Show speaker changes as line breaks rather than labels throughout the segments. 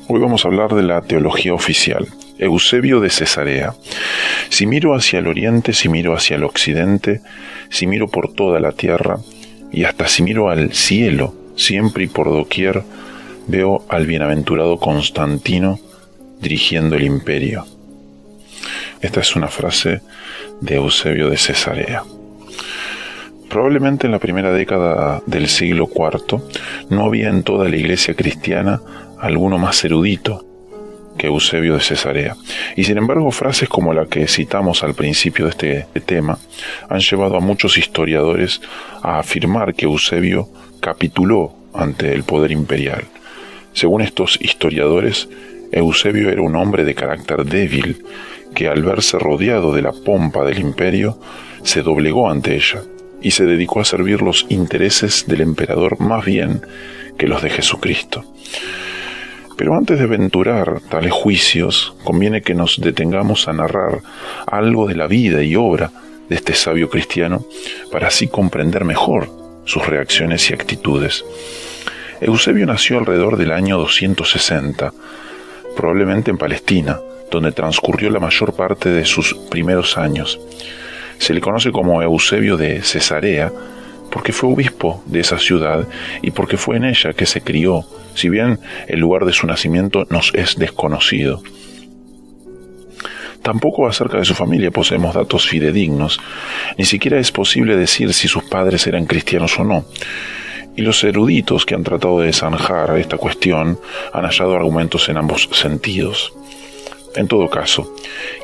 Hoy vamos a hablar de la teología oficial. Eusebio de Cesarea. Si miro hacia el oriente, si miro hacia el occidente, si miro por toda la tierra, y hasta si miro al cielo, siempre y por doquier, veo al bienaventurado Constantino dirigiendo el imperio. Esta es una frase de Eusebio de Cesarea. Probablemente en la primera década del siglo IV no había en toda la iglesia cristiana alguno más erudito que Eusebio de Cesarea. Y sin embargo, frases como la que citamos al principio de este tema han llevado a muchos historiadores a afirmar que Eusebio capituló ante el poder imperial. Según estos historiadores, Eusebio era un hombre de carácter débil que al verse rodeado de la pompa del imperio se doblegó ante ella y se dedicó a servir los intereses del emperador más bien que los de Jesucristo. Pero antes de aventurar tales juicios, conviene que nos detengamos a narrar algo de la vida y obra de este sabio cristiano para así comprender mejor sus reacciones y actitudes. Eusebio nació alrededor del año 260, probablemente en Palestina, donde transcurrió la mayor parte de sus primeros años. Se le conoce como Eusebio de Cesarea porque fue obispo de esa ciudad y porque fue en ella que se crió, si bien el lugar de su nacimiento nos es desconocido. Tampoco acerca de su familia poseemos datos fidedignos, ni siquiera es posible decir si sus padres eran cristianos o no. Y los eruditos que han tratado de zanjar esta cuestión han hallado argumentos en ambos sentidos. En todo caso,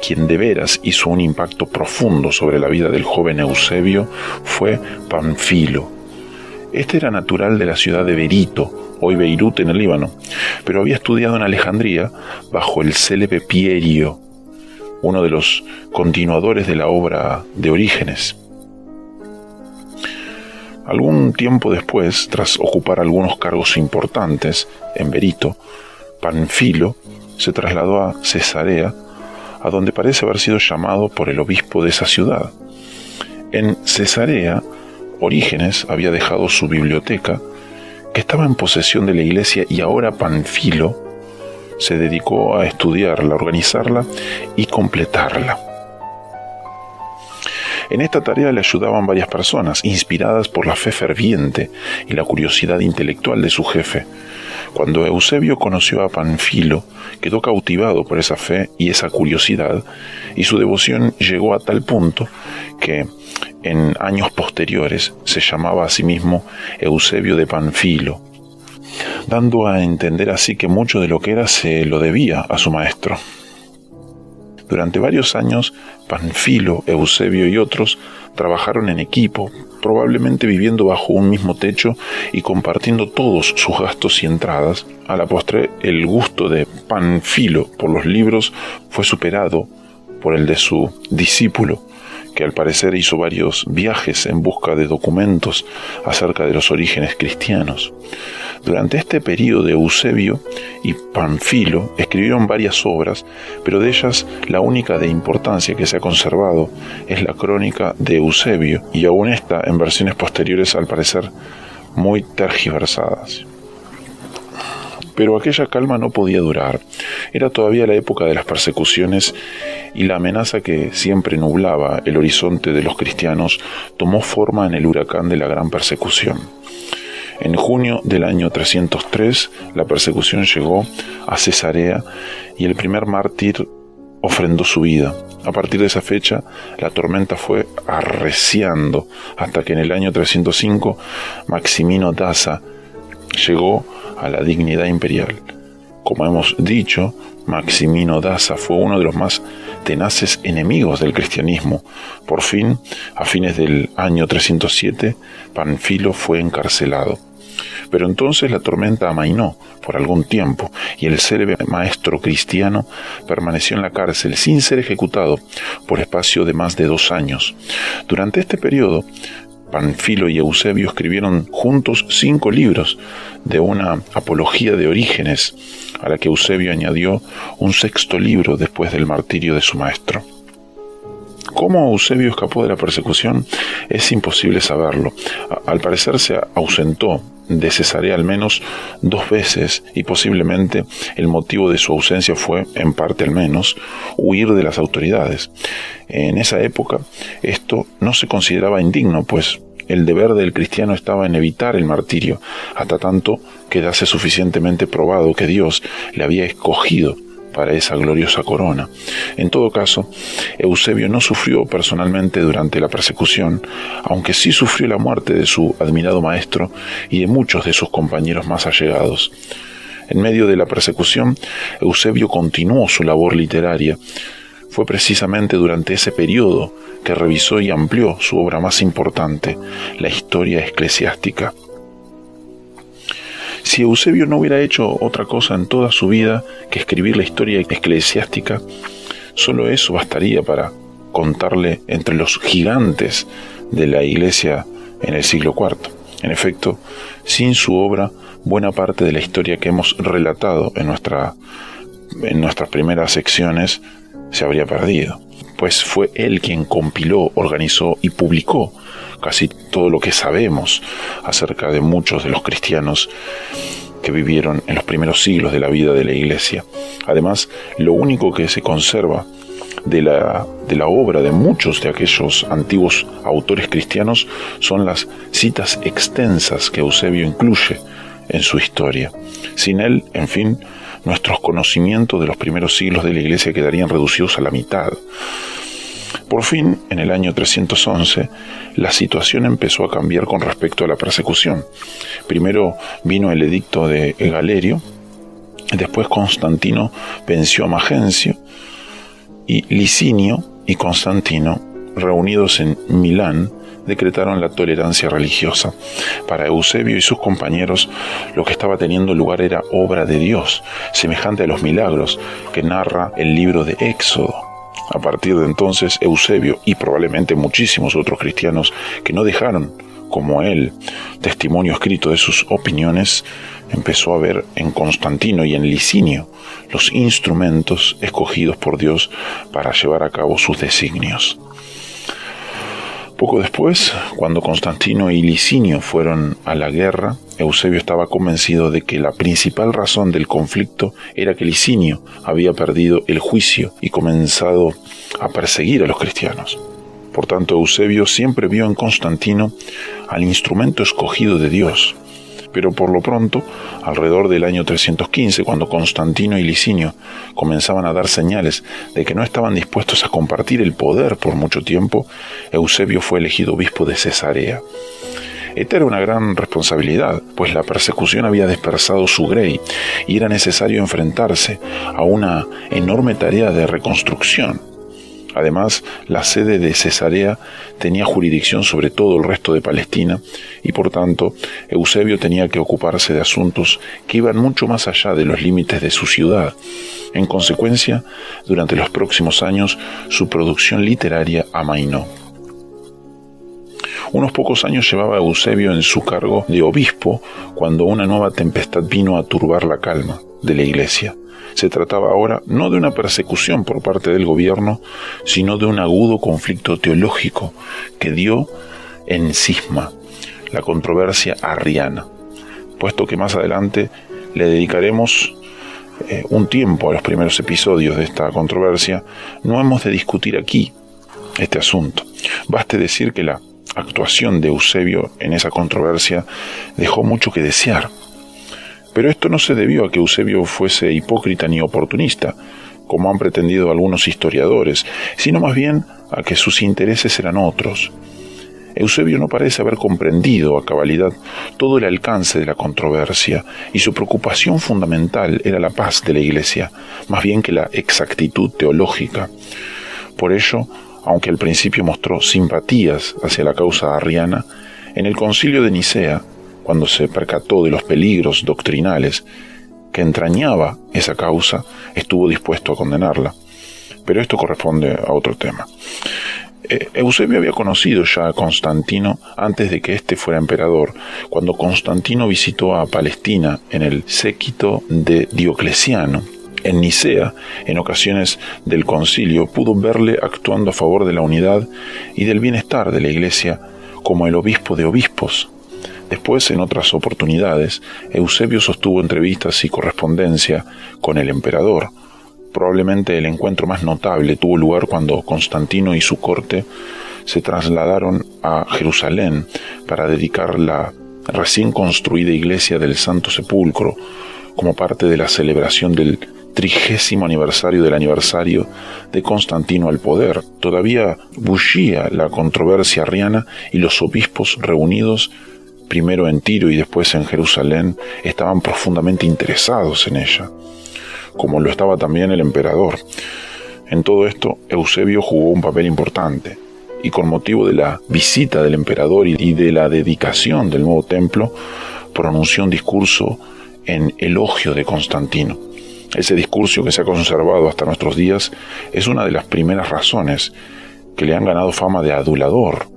quien de veras hizo un impacto profundo sobre la vida del joven Eusebio fue Panfilo. Este era natural de la ciudad de Berito, hoy Beirut en el Líbano, pero había estudiado en Alejandría bajo el célebre Pierio, uno de los continuadores de la obra de Orígenes. Algún tiempo después, tras ocupar algunos cargos importantes en Berito, Panfilo se trasladó a Cesarea, a donde parece haber sido llamado por el obispo de esa ciudad. En Cesarea, Orígenes había dejado su biblioteca, que estaba en posesión de la iglesia, y ahora Panfilo se dedicó a estudiarla, organizarla y completarla. En esta tarea le ayudaban varias personas, inspiradas por la fe ferviente y la curiosidad intelectual de su jefe. Cuando Eusebio conoció a Panfilo, quedó cautivado por esa fe y esa curiosidad, y su devoción llegó a tal punto que en años posteriores se llamaba a sí mismo Eusebio de Panfilo, dando a entender así que mucho de lo que era se lo debía a su maestro. Durante varios años, Panfilo, Eusebio y otros trabajaron en equipo, probablemente viviendo bajo un mismo techo y compartiendo todos sus gastos y entradas. A la postre, el gusto de Panfilo por los libros fue superado por el de su discípulo, que al parecer hizo varios viajes en busca de documentos acerca de los orígenes cristianos. Durante este periodo, Eusebio y Panfilo escribieron varias obras, pero de ellas la única de importancia que se ha conservado es la Crónica de Eusebio, y aún esta en versiones posteriores al parecer muy tergiversadas. Pero aquella calma no podía durar. Era todavía la época de las persecuciones y la amenaza que siempre nublaba el horizonte de los cristianos tomó forma en el huracán de la gran persecución. En junio del año 303, la persecución llegó a Cesarea y el primer mártir ofrendó su vida. A partir de esa fecha, la tormenta fue arreciando hasta que en el año 305 Maximino Daza llegó a la dignidad imperial. Como hemos dicho, Maximino Daza fue uno de los más tenaces enemigos del cristianismo. Por fin, a fines del año 307, Panfilo fue encarcelado. Pero entonces la tormenta amainó por algún tiempo y el célebre maestro cristiano permaneció en la cárcel sin ser ejecutado por espacio de más de 2 años. Durante este periodo, Panfilo y Eusebio escribieron juntos 5 libros de una apología de Orígenes, a la que Eusebio añadió un 6º libro después del martirio de su maestro. ¿Cómo Eusebio escapó de la persecución? Es imposible saberlo. Al parecer se ausentó de Cesarea al menos 2 veces, y posiblemente el motivo de su ausencia fue, en parte al menos, huir de las autoridades. En esa época esto no se consideraba indigno, pues el deber del cristiano estaba en evitar el martirio, hasta tanto quedase suficientemente probado que Dios le había escogido para esa gloriosa corona. En todo caso, Eusebio no sufrió personalmente durante la persecución, aunque sí sufrió la muerte de su admirado maestro y de muchos de sus compañeros más allegados. En medio de la persecución, Eusebio continuó su labor literaria. Fue precisamente durante ese periodo que revisó y amplió su obra más importante, la Historia Eclesiástica. Si Eusebio no hubiera hecho otra cosa en toda su vida que escribir la Historia Eclesiástica, solo eso bastaría para contarle entre los gigantes de la Iglesia en el siglo IV. En efecto, sin su obra, buena parte de la historia que hemos relatado en nuestras primeras secciones se habría perdido, pues fue él quien compiló, organizó y publicó casi todo lo que sabemos acerca de muchos de los cristianos que vivieron en los primeros siglos de la vida de la Iglesia. Además, lo único que se conserva de la obra de muchos de aquellos antiguos autores cristianos son las citas extensas que Eusebio incluye en su historia. Sin él, en fin, nuestros conocimientos de los primeros siglos de la Iglesia quedarían reducidos a la mitad. Por fin, en el año 311, la situación empezó a cambiar con respecto a la persecución. Primero vino el edicto de Galerio, después Constantino venció a Magencio, y Licinio y Constantino, reunidos en Milán, decretaron la tolerancia religiosa. Para Eusebio y sus compañeros, lo que estaba teniendo lugar era obra de Dios, semejante a los milagros que narra el libro de Éxodo. A partir de entonces, Eusebio y probablemente muchísimos otros cristianos que no dejaron, como él, testimonio escrito de sus opiniones, empezó a ver en Constantino y en Licinio los instrumentos escogidos por Dios para llevar a cabo sus designios. Poco después, cuando Constantino y Licinio fueron a la guerra, Eusebio estaba convencido de que la principal razón del conflicto era que Licinio había perdido el juicio y comenzado a perseguir a los cristianos. Por tanto, Eusebio siempre vio en Constantino al instrumento escogido de Dios. Pero por lo pronto, alrededor del año 315, cuando Constantino y Licinio comenzaban a dar señales de que no estaban dispuestos a compartir el poder por mucho tiempo, Eusebio fue elegido obispo de Cesarea. Esta era una gran responsabilidad, pues la persecución había dispersado su grey y era necesario enfrentarse a una enorme tarea de reconstrucción. Además, la sede de Cesarea tenía jurisdicción sobre todo el resto de Palestina y por tanto Eusebio tenía que ocuparse de asuntos que iban mucho más allá de los límites de su ciudad. En consecuencia, durante los próximos años su producción literaria amainó. Unos pocos años llevaba Eusebio en su cargo de obispo cuando una nueva tempestad vino a turbar la calma de la Iglesia. Se trataba ahora no de una persecución por parte del gobierno, sino de un agudo conflicto teológico que dio en cisma la controversia arriana. Puesto que más adelante le dedicaremos un tiempo a los primeros episodios de esta controversia, no hemos de discutir aquí este asunto. Baste decir que la actuación de Eusebio en esa controversia dejó mucho que desear. Pero esto no se debió a que Eusebio fuese hipócrita ni oportunista, como han pretendido algunos historiadores, sino más bien a que sus intereses eran otros. Eusebio no parece haber comprendido a cabalidad todo el alcance de la controversia, y su preocupación fundamental era la paz de la Iglesia, más bien que la exactitud teológica. Por ello, aunque al principio mostró simpatías hacia la causa arriana, en el Concilio de Nicea, cuando se percató de los peligros doctrinales que entrañaba esa causa, estuvo dispuesto a condenarla. Pero esto corresponde a otro tema. Eusebio había conocido ya a Constantino antes de que éste fuera emperador, cuando Constantino visitó a Palestina en el séquito de Diocleciano. En Nicea, en ocasiones del concilio, pudo verle actuando a favor de la unidad y del bienestar de la Iglesia como el obispo de obispos. Después, en otras oportunidades, Eusebio sostuvo entrevistas y correspondencia con el emperador. Probablemente el encuentro más notable tuvo lugar cuando Constantino y su corte se trasladaron a Jerusalén para dedicar la recién construida iglesia del Santo Sepulcro como parte de la celebración del 30º aniversario del aniversario de Constantino al poder. Todavía bullía la controversia arriana y los obispos reunidos, primero en Tiro y después en Jerusalén, estaban profundamente interesados en ella, como lo estaba también el emperador. En todo esto, Eusebio jugó un papel importante, y con motivo de la visita del emperador y de la dedicación del nuevo templo, pronunció un discurso en elogio de Constantino. Ese discurso, que se ha conservado hasta nuestros días, es una de las primeras razones que le han ganado fama de adulador.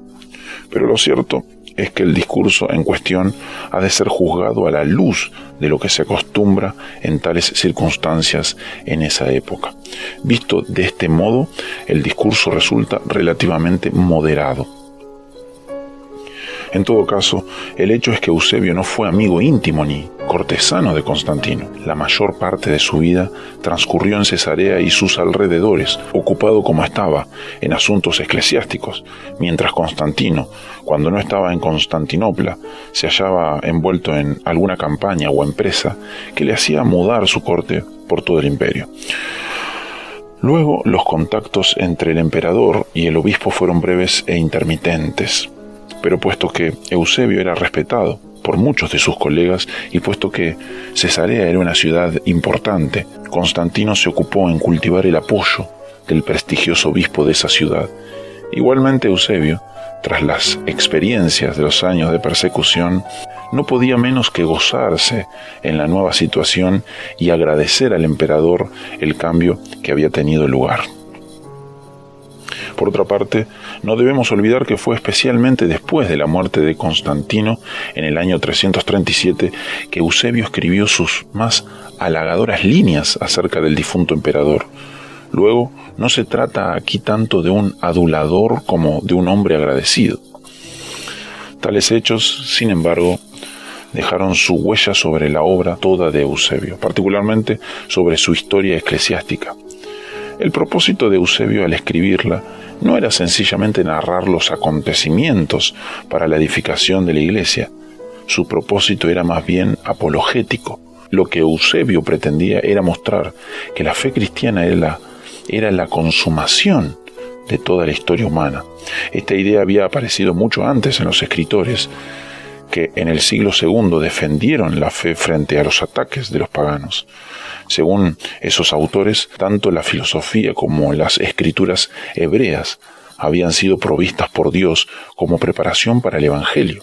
Pero lo cierto es que el discurso en cuestión ha de ser juzgado a la luz de lo que se acostumbra en tales circunstancias en esa época. Visto de este modo, el discurso resulta relativamente moderado. En todo caso, el hecho es que Eusebio no fue amigo íntimo ni cortesano de Constantino. La mayor parte de su vida transcurrió en Cesarea y sus alrededores, ocupado como estaba en asuntos eclesiásticos, mientras Constantino, cuando no estaba en Constantinopla, se hallaba envuelto en alguna campaña o empresa que le hacía mudar su corte por todo el imperio. Luego, los contactos entre el emperador y el obispo fueron breves e intermitentes. Pero puesto que Eusebio era respetado por muchos de sus colegas y puesto que Cesarea era una ciudad importante, Constantino se ocupó en cultivar el apoyo del prestigioso obispo de esa ciudad. Igualmente Eusebio, tras las experiencias de los años de persecución, no podía menos que gozarse en la nueva situación y agradecer al emperador el cambio que había tenido lugar. Por otra parte, no debemos olvidar que fue especialmente después de la muerte de Constantino, en el año 337, que Eusebio escribió sus más halagadoras líneas acerca del difunto emperador. Luego, no se trata aquí tanto de un adulador como de un hombre agradecido. Tales hechos, sin embargo, dejaron su huella sobre la obra toda de Eusebio, particularmente sobre su historia eclesiástica. El propósito de Eusebio al escribirla no era sencillamente narrar los acontecimientos para la edificación de la iglesia. Su propósito era más bien apologético. Lo que Eusebio pretendía era mostrar que la fe cristiana era la consumación de toda la historia humana. Esta idea había aparecido mucho antes en los escritores que en el siglo II defendieron la fe frente a los ataques de los paganos. Según esos autores, tanto la filosofía como las escrituras hebreas habían sido provistas por Dios como preparación para el Evangelio.